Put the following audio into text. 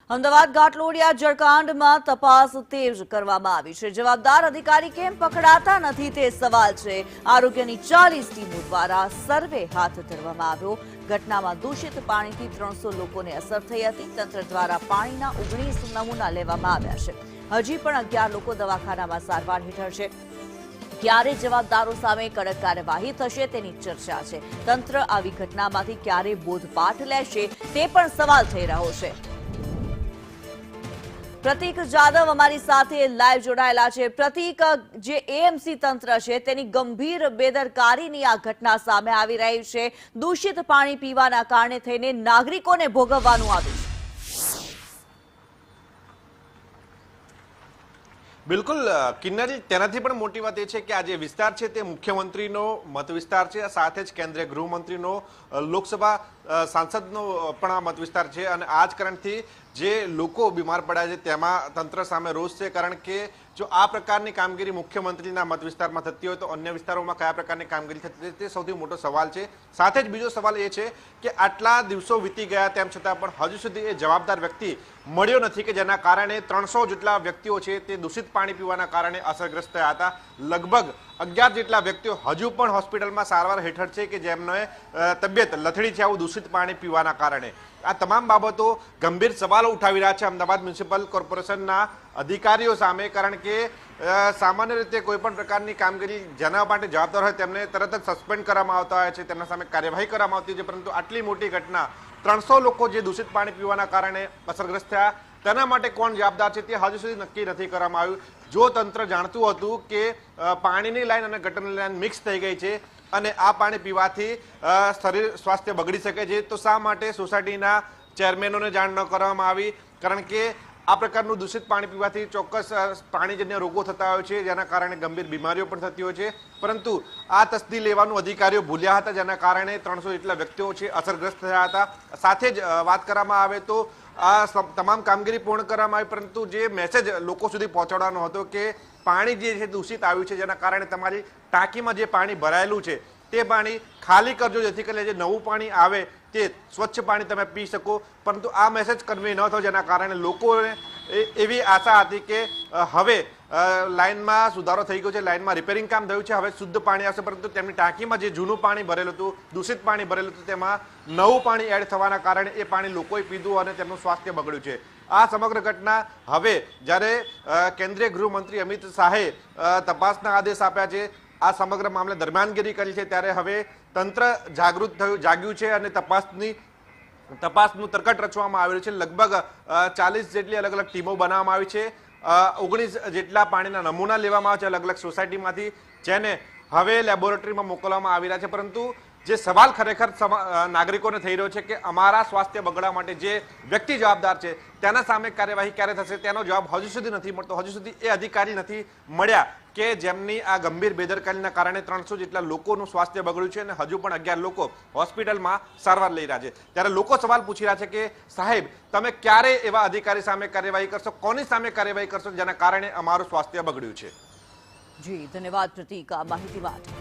અમદાવાદ ઘાટલોડિયા જળકાંડમાં તપાસ તેજ કરવામાં આવી છે। જવાબદાર અધિકારી કેમ પકડાતા નથી તે સવાલ છે। આરોગ્યની 40 ટીમો દ્વારા સર્વે હાથ ધરવામાં આવ્યો। ઘટનામાં દૂષિત પાણીથી 300 લોકોને અસર થઈ હતી। તંત્ર દ્વારા પાણીના 19 નમૂના લેવામાં આવ્યા છે। હજી પણ 11 લોકો દવાખાનામાં સારવાર હેઠળ છે। ક્યારે જવાબદારો સામે કડક કાર્યવાહી થશે તેની ચર્ચા છે। તંત્ર આવી ઘટનામાંથી ક્યારે બોધપાઠ લેશે તે પણ સવાલ થઈ રહ્યો છે। પ્રતીક જાદવ અમારી સાથે લાઈવ જોડાયેલા છે। પ્રતીક, જે એએમસી તંત્ર છે તેની ગંભીર બેદરકારીની આ ઘટના સામે આવી રહી છે। દૂષિત પાણી પીવાના કારણે થઈને નાગરિકોને ભોગવવાનું આવ્યું છે। બિલકુલ કિન્નરી, તેનાથી પણ મોટી વાત એ છે કે આ જે વિસ્તાર છે તે મુખ્યમંત્રીનો મત વિસ્તાર છે, સાથે જ કેન્દ્રીય ગૃહમંત્રીનો લોકસભા સાંસદનો પણ આ મત વિસ્તાર છે અને આ જ કારણથી જે લોકો બીમાર પડ્યા છે તેમાં તંત્ર સામે રોષ છે। કારણ કે જો આ પ્રકારની કામગીરી મુખ્યમંત્રીના મત વિસ્તારમાં થતી હોય તો અન્ય વિસ્તારોમાં કયા પ્રકારની કામગીરી થતી તે સૌથી મોટો સવાલ છે। સાથે જ બીજો સવાલ એ છે કે આટલા દિવસો વીતી ગયા તેમ છતાં પણ હજુ સુધી એ જવાબદાર વ્યક્તિ મળ્યો નથી કે જેના કારણે 300 જેટલા વ્યક્તિઓ છે તે દૂષિત પાણી પીવાના કારણે અસરગ્રસ્ત થયા હતા। લગભગ 11 જેટલા વ્યક્તિઓ હજુ પણ હોસ્પિટલમાં સારવાર હેઠળ છે કે જેમને તબિયત લથડી છે આવું દૂષિત પાણી પીવાના કારણે। આ તમામ બાબતો ગંભીર સવાલો ઉઠાવી રહ્યા છે અમદાવાદ મ્યુનિસિપલ કોર્પોરેશનના અધિકારીઓ સામે। કારણ કે સામાન્ય રીતે કોઈ પણ પ્રકારની કામગીરી જેના માટે જવાબદાર હોય તેમને તરત જ સસ્પેન્ડ કરવામાં આવતા હોય છે, તેમના સામે કાર્યવાહી કરવામાં આવતી હોય છે, પરંતુ આટલી મોટી ઘટના 300 લોકો જે દૂષિત પાણી પીવાના કારણે અસરગ્રસ્ત થયા તેના માટે કોણ જવાબદાર છે તે હજુ સુધી નક્કી નથી કરવામાં આવ્યું। જો તંત્ર જાણતું હતું કે પાણીની લાઈન અને ગટરની લાઈન મિક્સ થઈ ગઈ છે અને આ પાણી પીવાથી શરીર સ્વાસ્થ્ય બગડી શકે છે તો શા માટે સોસાયટીના ચેરમેનોને જાણ ન કરવામાં આવી? કારણ કે આ પ્રકારનું દૂષિત પાણી પીવાથી ચોક્કસ પાણીજન્ય રોગો થતા હોય છે જેના કારણે ગંભીર બીમારીઓ પણ થતી હોય છે, પરંતુ આ તસ્દી લેવાનું અધિકારીઓ ભૂલ્યા હતા જેના કારણે 300 જેટલા વ્યક્તિઓ છે અસરગ્રસ્ત થયા હતા। સાથે જ વાત કરવામાં આવે તો આ તમામ કામગીરી પૂર્ણ કરવામાં આવી, પરંતુ જે મેસેજ લોકો સુધી પહોંચાડવાનો હતો કે પાણી જે છે દૂષિત આવ્યું છે જેના કારણે તમારી ટાંકીમાં જે પાણી ભરાયેલું છે તે પાણી ખાલી કરજો જેથી કરીને જે નવું પાણી આવે તે સ્વચ્છ પાણી તમે પી શકો, પરંતુ આ મેસેજ કન્વે ન થયો જેના કારણે લોકોને એવી આશા હતી કે હવે લાઇનમાં સુધારો થઈ ગયો છે, લાઇનમાં રિપેરિંગ કામ થયું છે, હવે શુદ્ધ પાણી આવશે, પરંતુ તેમની ટાંકીમાં જે જૂનું પાણી ભરેલું હતું, દૂષિત પાણી ભરેલું હતું, તેમાં નવું પાણી એડ થવાના કારણે એ પાણી લોકોએ પીધું અને તેમનું સ્વાસ્થ્ય બગડ્યું છે। આ સમગ્ર ઘટના હવે જ્યારે કેન્દ્રીય ગૃહમંત્રી અમિત શાહે તપાસના આદેશ આપ્યા છે, આ સમગ્ર મામલે દરમિયાનગીરી કરી છે, ત્યારે હવે તંત્ર જાગ્યું છે અને તપાસનું તરકટ રચવામાં આવેલું છે। લગભગ 40 જેટલી અલગ અલગ ટીમો બનાવવામાં આવી છે। 19 જેટલા પાણીના નમૂના લેવામાં આવે છે અલગ અલગ સોસાયટીમાંથી, જેને હવે લેબોરેટરીમાં મોકલવામાં આવી રહ્યા છે। પરંતુ જે સવાલ ખરેખર નાગરિકોને થઈ રહ્યો છે કે અમારા સ્વાસ્થ્ય બગડવા માટે જે વ્યક્તિ જવાબદાર છે તેના સામે કાર્યવાહી ક્યારે થશે તેનો જવાબ હજુ સુધી નથી મળતો। હજુ સુધી એ અધિકારી નથી મળ્યા કે જેમની આ ગંભીર બેદરકારીના કારણે 300 જેટલા લોકોનું સ્વાસ્થ્ય બગડ્યું છે અને હજુ પણ 11 લોકો હોસ્પિટલમાં સારવાર લઈ રહ્યા છે। ત્યારે લોકો સવાલ પૂછી રહ્યા છે કે સાહેબ, તમે ક્યારે એવા અધિકારી સામે કાર્યવાહી કરશો, કોની સામે કાર્યવાહી કરશો જેના કારણે અમારું સ્વાસ્થ્ય બગડ્યું છે? જી ધન્યવાદ પ્રતીક આ માહિતી માટે।